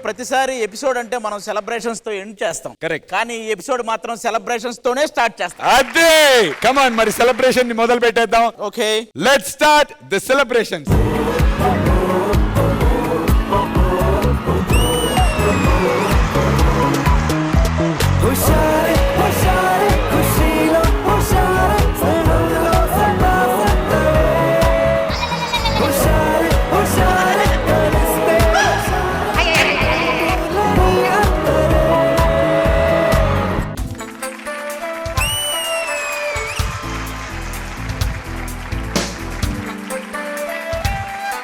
ప్రతిసారి ఎపిసోడ్ అంటే మనం సెలబ్రేషన్స్ తో ఎండ్ చేస్తాం. కరెక్ట్. కానీ ఈ ఎపిసోడ్ మాత్రం సెలబ్రేషన్స్ తోనే స్టార్ట్ చేస్తాం. అదే కమాన్ మరి సెలబ్రేషన్ ని మొదలు పెట్టేద్దాం. Okay, let's start the celebrations.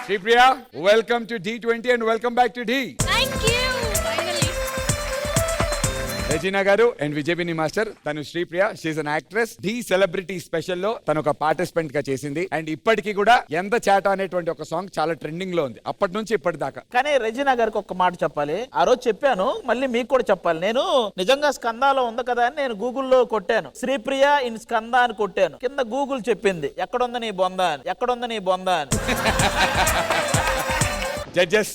Shripriya, welcome to D20 and welcome back to D. Thank you. Finally. Regina గారు అండ్ విజయబిని మాస్టర్. తను Sripriya, she's an actress. The celebrity special లో తను ఒక పార్టిసిపెంట్ గా చేసింది. అండ్ ఇప్పటికీ కూడా ఎంత చాట అనేటువంటి ఒక సాంగ్ చాలా ట్రెండింగ్ లో ఉంది అప్పటి నుంచి ఇప్పటిదాకా. కానీ రెజీనా గారికి ఒక మాట చెప్పాలి. ఆ రోజు చెప్పాను, మళ్ళీ మీకు కూడా చెప్పాలి. నేను నిజంగా స్కందాలో ఉంది కదా అని నేను గూగుల్లో కొట్టాను, శ్రీప్రియ ఇన్ స్కంద అని కొట్టాను. కింద గూగుల్ చెప్పింది ఎక్కడుంది నీ బొంద అని, ఎక్కడుంది నీ బొంద అని. జడ్జెస్,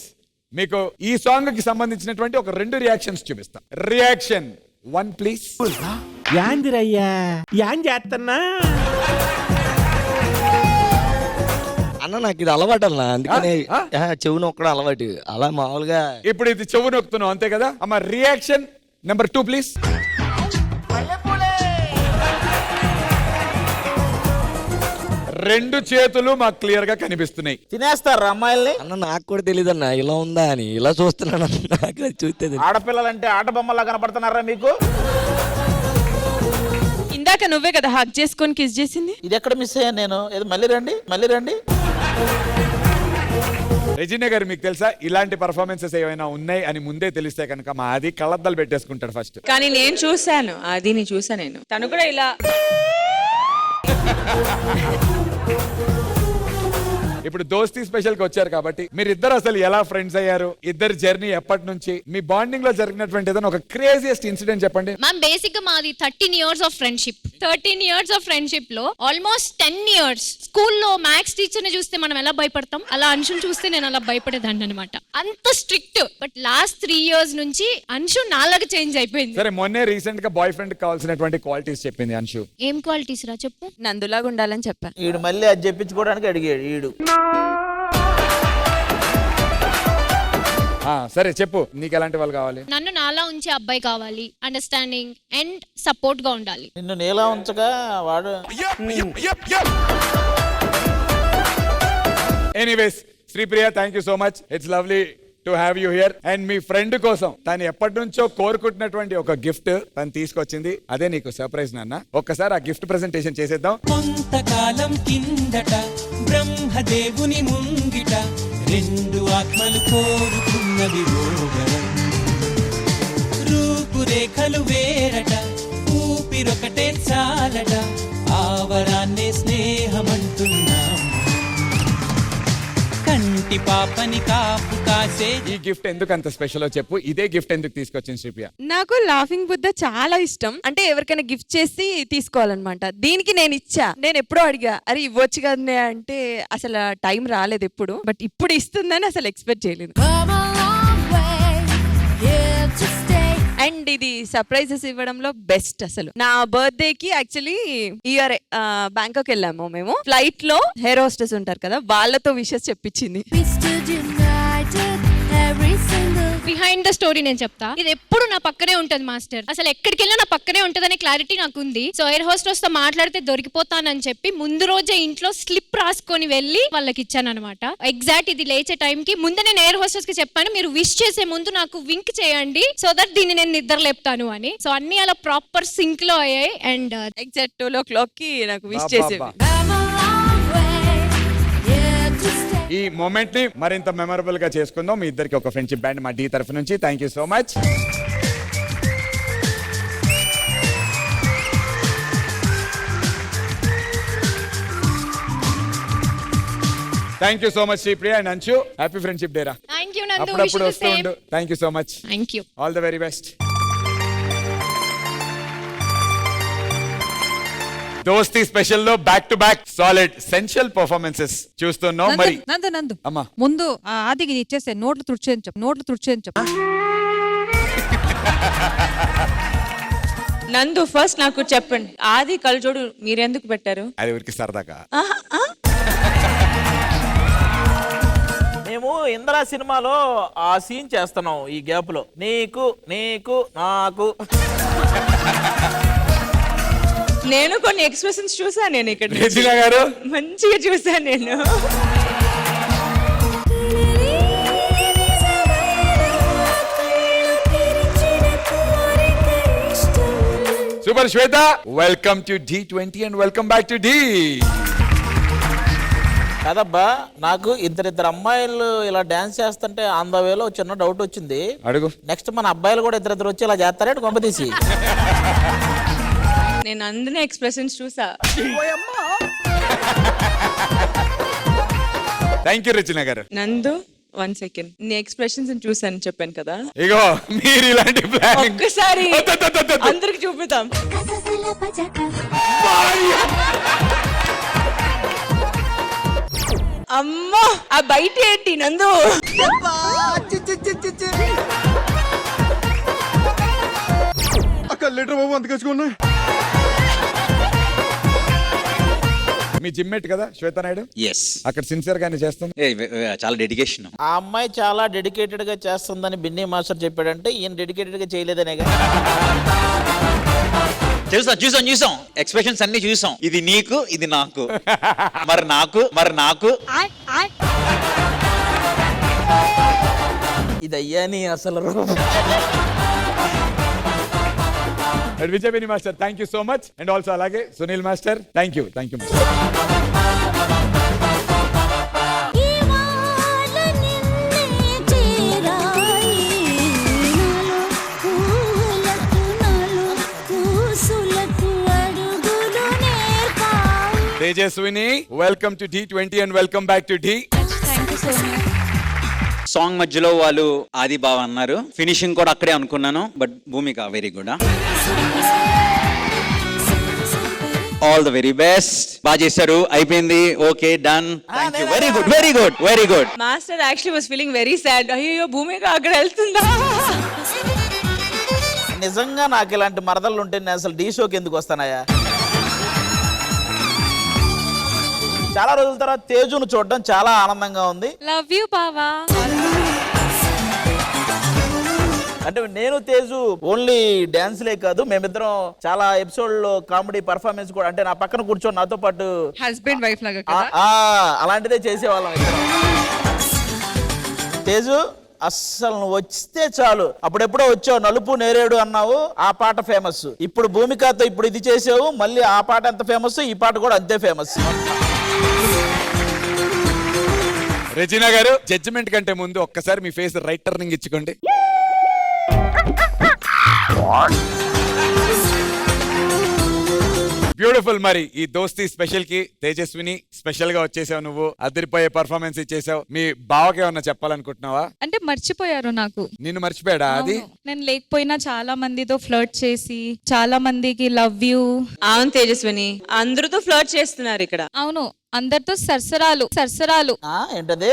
మీకు ఈ సాంగ్ కి సంబంధించినటువంటి ఒక 2 రియాక్షన్స్ చూపిస్తాం. Reaction 1 please. యాందిరయ్యా యాన్ చేస్తున్నా అన్న, నాకు ఇది అలవాటు అన్న, అందుకనే చెవును ఒక్కడ అలవాటు అలా మామూలుగా. ఇప్పుడు ఇది చెవు నొక్కుతున్నావు అంతే కదా అమ్మ. Reaction number 2 please. రెండు చేతులు మాకు క్లియర్ గా కనిపిస్తున్నాయి. తినేస్తారు అమ్మాయిల్ని. అన్న నాకు కూడా తెలియదు అన్న ఇలా ఉందా అని, ఇలా చూస్తున్నాను నాకు చూస్తే. ఆడపిల్లలంటే ఆట బొమ్మలా కనపడుతున్నారా మీకు? ఇందాక నువ్వే కదా హగ్ చేసుకొని కిస్ చేసింది. ఇది ఎక్కడ మిస్ అయ్యాను నేను? ఏదో మళ్ళీ రండి, మళ్ళీ రండి. రెజీనా గారు, మీకు తెలుసా ఇలాంటి పర్ఫార్మెన్సెస్ ఏమైనా ఉన్నాయి అని ముందే తెలిస్తే కనుక మా అది కళ్ళద్దాలు పెట్టేసుకుంటాడు ఫస్ట్. కానీ నేను చూసాను, అది చూసా నేను. తను కూడా ఇలా. ఇప్పుడు దోస్తీ స్పెషల్ కి వచ్చారు కాబట్టి మీరిద్దరు అసలు ఎలా ఫ్రెండ్స్ అయ్యారు? ఇద్దరు జర్నీ ఎప్పటి నుంచి? మీ బాండింగ్ లో జరిగినటువంటి ఏదైనా ఒక క్రేజియస్ట్ ఇన్సిడెంట్ చెప్పండి. మ్యామ్, బేసిక్ గా మాది 13 years of friendship. 13 years of friendship లో ఆల్మోస్ట్ 10 years స్కూల్లో మ్యాథ్స్ టీచర్ ని చూస్తే మనం ఎలా భయపడతాం, అలా అంశుని చూస్తే నేను అలా భయపడేదాన్ని అనమాట. అంత స్ట్రిక్ట్. బట్ లాస్ట్ 3 years నుంచి అంశు నాలాగా చేంజ్ అయిపోయింది. సరే, మొన్నే రీసెంట్ గా బాయ్ ఫ్రెండ్ కావాల్సినటువంటి క్వాలిటీస్ చెప్పింది అంశు. ఏం క్వాలిటీస్ రా చెప్పు. నందులాగా ఉండాలని చెప్పా. ఈడు మళ్ళీ అది చెప్పించుకోవడానికి అడిగాడు ఈడు. సరే చెప్పు, నీకు ఎలాంటి వాళ్ళు కావాలి? నన్ను నాలా ఉంచే అబ్బాయి కావాలి, అండర్స్టాండింగ్ అండ్ సపోర్ట్ గా ఉండాలి. నిన్ను నీలా ఉంచగా వాడు. Anyways, Sripriya, thank you so much. It's lovely to have you here. And me friend కోసం తను ఎప్పటి నుంచో కోరుకుంటున్నటువంటి ఒక గిఫ్ట్ తను తీసుకొచ్చింది. అదే నీకు సర్ప్రైజ్ నాన్న. ఒక్కసారి ఆ గిఫ్ట్ ప్రెజెంటేషన్ చేసేద్దాం. కొంతకాలం కిందట బ్రహ్మదేవుని ముంగిట 2 ఆత్మలు కోరుకున్నవి ఓగరం. రూపురేఖలు వేరట, ఊపిరొకటే చాలట, ఆవరాన్నే స్నేహమంటున్నాం. కంటి పాపని కాపు కాసే. ఈ గిఫ్ట్ ఎందుకు అంత స్పెషల్ చెప్పు. ఇదే గిఫ్ట్ ఎందుకు తీసుకొచ్చింది శ్రీప్రియ? నాకు లాఫింగ్ బుద్ధ చాలా ఇష్టం. అంటే ఎవరికైనా గిఫ్ట్ చేసి తీసుకోవాలన్నమాట. దీనికి నేను ఇచ్చా. నేను ఎప్పుడో అడిగా, అరే ఇవ్వచ్చు కదనే అంటే అసలు టైం రాలేదు ఎప్పుడు. బట్ ఇప్పుడు ఇస్తుందని అసలు ఎక్స్పెక్ట్ చేయలేదు. అండ్ ఇది సర్ప్రైజెస్ ఇవ్వడంలో బెస్ట్. అసలు నా బర్త్డే కి యాక్చువల్లీ ఇయర్ బ్యాంకాక్ వెళ్ళాము మేము. ఫ్లైట్ లో హెయిర్ హోస్టెస్ ఉంటారు కదా, వాళ్ళతో విషెస్ చెప్పించింది. బిహైండ్ ద స్టోరీ నేను చెప్తా. ఇది ఎప్పుడు నా పక్కనే ఉంటది మాస్టర్. అసలు ఎక్కడికి వెళ్ళినా నా పక్కనే ఉంటదనే క్లారిటీ నాకు ఉంది. సో ఎయిర్ హోస్టెస్ తో మాట్లాడితే దొరికిపోతానని చెప్పి ముందు రోజే ఇంట్లో స్లిప్ రాసుకొని వెళ్ళి వాళ్ళకి ఇచ్చాను అనమాట. ఎగ్జాక్ట్ ఇది లేచే టైం కి ముందే నేను ఎయిర్ హోస్టెస్ కి చెప్పాను, మీరు విష్ చేసే ముందు నాకు వింక్ చేయండి సో దట్ దీన్ని నేను నిద్ర లేపుతాను అని. సో అన్ని అలా ప్రాపర్ సింక్ లో అయ్యాయి. అండ్ ఎగ్జాక్ట్ 12 o'clock కి నాకు విష్ చేసేవి. ఈ మూమెంట్ ని మరింత మెమరబుల్ గా చేసుకుందాం. మీ ఇద్దరికి ఒక ఫ్రెండ్షిప్ బ్యాండ్ మా డి తరఫు నుంచి. Thank you so much. Thank you so much Sripriya and Anshu. Happy friendship day రా. Thank you Nandu. అప్పుడప్పుడు వస్తూ ఉండు. Thank you so much. Thank you. All the very best. దోస్తీ స్పెషల్ లో back to back solid sensational performances చూస్తున్నాం మరి. నందు అమ్మా ముందు ఆ ఆదికి ఇది ఇచ్చేస్తే నోట్లు తుడిచేయని చెప్పు నందు ఫస్ట్ నాకు చెప్పండి, ఆది కళ్ళజోడు మీరెందుకు పెట్టారు? అది ఊరికి సరదాగా. మేము ఇంద్రా సినిమాలో ఆ సీన్ చేస్తున్నాం ఈ గ్యాప్ లో. నీకు నీకు నాకు నేను కొన్ని ఎక్స్ప్రెషన్స్ చూసాను నేను ఇక్కడ నుంచి. రెజినా గారు మంచిగా చూసాను నేను. Super Shweta, welcome to D20 and welcome back to D. కదబ్బా, నాకు ఇద్దరిద్దరు అమ్మాయిలు ఇలా డాన్స్ చేస్తుంటే ఆన్ ద వేలో చిన్న డౌట్ వచ్చింది. అడుగు. నెక్స్ట్ మన అబ్బాయిలు కూడా ఇద్దరిద్దరు వచ్చి ఇలా చేస్తారేంటి కొంపతీసి? నేను అందరి ఎక్స్ప్రెషన్స్ చూసా. థ్యాంక్ యూ రెజినా గారు. నందు 1 సెకండ్, నీ ఎక్స్ప్రెషన్స్ చూసాను చెప్పాను కదా. ఇగో మీరు ఇలాంటి ప్లానింగ్ ఒక్కసారి అందరికి చూపిద్దాం. అమ్మా ఆ బయట ఏంటి నందు? మీ జిమ్మేట్ కదా శ్వేత నాయుడు? ఎస్, అక్కడ సిన్సియర్ గానే చేస్తాం. చాలా డెడికేషన్. ఆ అమ్మాయి చాలా డెడికేటెడ్ గా చేస్తుందని బిన్నీ మాస్టర్ చెప్పాడంటే ఈయన డెడికేటెడ్ గా చేయలేదనేగా. చూసాం ఎక్స్ప్రెషన్స్ అన్ని చూసాం. ఇది నీకు, ఇది నాకు, మరి నాకు ఇది అయ్యాని అసలు. And Vijay master thank you so much. And also అలాగే Sunil master thank you master. Tejaswini, welcome to D20 and welcome back to D. Song మధ్యలో వాళ్ళు ఆది బావ అన్నారు, ఫినిషింగ్ కూడా అక్కడే అనుకున్నాను, but Bhumika very good. All the very best. బాగా చేశారు, అయిపోయింది, okay done. Thank you, very good very good very good. Master actually was feeling very sad. అయ్యో భూమిక అక్కడ వెళ్తుందా? నిజంగా నాకు ఇలాంటి మరదలు ఉంటే నేను అసలు డి షోకి ఎందుకు వస్తానయ్యా? చాలా రోజుల తర్వాత తేజును చూడడం చాలా ఆనందంగా ఉంది. లవ్ యూ బావా. అంటే నేను తేజు ఓన్లీ డాన్స్లే కాదు, మేమిద్దరం చాలా ఎపిసోడ్ లో కామెడీ పర్ఫార్మెన్స్ కూడా, అంటే నా పక్కన కూర్చొని నాతో పాటు హస్బెండ్ వైఫ్ లాగా అలాంటిదే చేసేవాళ్ళం ఇద్దరం. తేజు అస్సలు నువ్వు వస్తే చాలు, అప్పుడెప్పుడో వచ్చావు నలుపు నేరేడు అన్నావు, ఆ పాట ఫేమస్. ఇప్పుడు భూమికతో ఇప్పుడు ఇది చేసావు, మళ్ళీ ఆ పాట ఎంత ఫేమస్, ఈ పాట కూడా అంతే ఫేమస్. రెజినా గారు, జడ్జిమెంట్ కంటే ముందు ఒక్కసారి మీ ఫేస్ రైట్ టర్నింగ్ ఇచ్చుకోండి. బ్యూటిఫుల్. మరి ఈ దోస్తీ స్పెషల్ కి తేజస్విని స్పెషల్ గా వచ్చేసావు, నువ్వు అదిరిపోయే పర్ఫార్మెన్స్ ఇచ్చేసావు. మీ బావకి ఏమన్నా చెప్పాలనుకుంటున్నావా? అంటే మర్చిపోయారు నాకు. నిన్ను మర్చిపోయాడా అది? నేను లేకపోయినా చాలా మందితో ఫ్లర్ట్ చేసి చాలా మందికి లవ్ యూ. అవును తేజస్విని, అందరితో ఫ్లర్ట్ చేస్తున్నారు ఇక్కడ. అవును, అందరితో సరసరాలు. ఏంటది?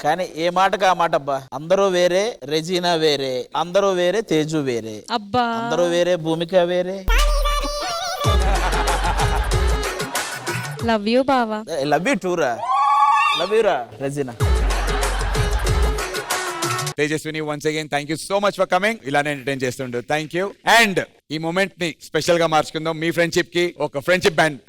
కానీ ఏ మాటకు ఆ మాట అబ్బా. అందరూ వేరే, రెజీనా వేరే, అందరూ వేరే, తేజు వేరే, అబ్బా అందరూ వేరే, భూమిక వేరే. లవ్ యూ బావా. లవ్ యూ టూరా, లవ్ యూరా Regina. Tejaswini, once again thank you so much for coming. ఇలానే ఎంటర్టైన్ చేస్తుండు. Thank you. అండ్ ఈ మూమెంట్ ని స్పెషల్ గా మార్చుకుందాం. మీ ఫ్రెండ్షిప్ కి ఒక ఫ్రెండ్షిప్ బ్యాండ్